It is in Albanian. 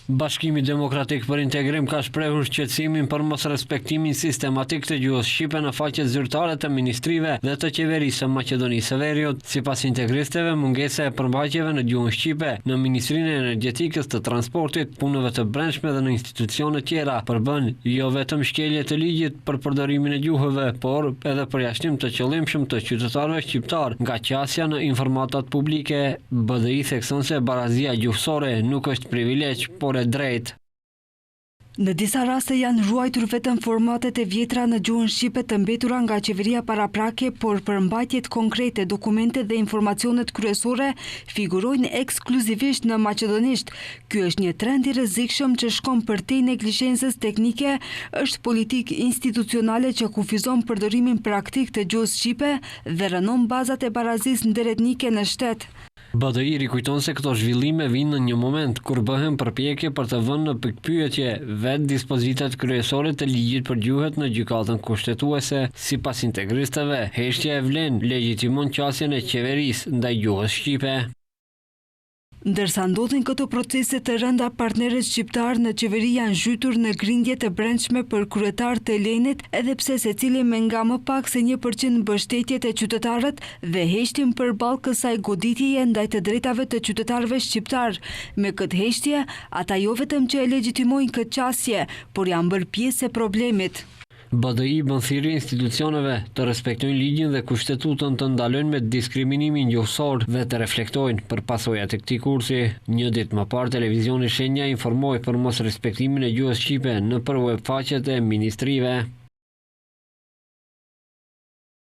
Bashkimi Demokratik për Integrim ka shprehur shqetësimin për mos respektimin sistematik të gjuhës shqipe në faqet zyrtare të ministrive dhe të qeverisë së Maqedonisë së Veriut. Sipas integristëve, mungesa e përmbajtjeve në gjuhën shqipe në Ministrinë e Energjetikës, të Transportit, Punëve të Brendshme dhe në institucione tjera përbën jo vetëm shkelje të ligjit për përdorimin e gjuhëve, por edhe përjashtim të qëllimshëm të qytetarëve shqiptar nga qasja në informatat publike. BDI thekson se barazia gjuhësore nuk është privilegj, por e drejt. Në disa raste janë ruajtur vetëm formatet e vjetra në gjuhën shqipe të mbetura nga qeveria paraprake, por përmbajtjet konkrete, dokumentet dhe informacionet kryesore figurojnë ekskluzivisht në maqedonisht. Ky është një trend i rrezikshëm që shkon përtej neglizhencës teknike, është politikë institucionale që kufizon përdorimin praktik të gjuhës shqipe dhe rënon bazat e barazisë ndëretnike në shtet. BDI rikujton se këto zhvillime vinë në një moment kur bëhen përpjekje për të vënë në pikpyetje vetë dispozitat kryesore të ligjit për gjuhët në gjykatën kushtetuese. Sipas integristëve, heshtja e vlen legjitimon qasjen e qeverisë ndaj gjuhës shqipe. Ndërsa ndodhin këto procese të rënda, partnerët shqiptar në qeveri janë zhytur në grindje të brendshme për kryetar të Elenit, edhe pse secili me nga më pak se 1% mbështetjet e qytetarët dhe heshtjen përballë kësaj goditjeje ndaj të drejtave të qytetarëve shqiptar. Me këtë heshtje, ata jo vetëm që e legjitimojnë këtë qasje, por janë bërë pjesë e problemit. BDI bën thirrje institucioneve të respektojnë ligjin dhe kushtetutën, të ndalojnë me diskriminimin gjuhësor dhe të reflektojnë për pasojat e këtij kursi. Një ditë më parë, televizioni Shenja informoi për mos respektimin e gjuhës shqipe në webfaqet e ministrive.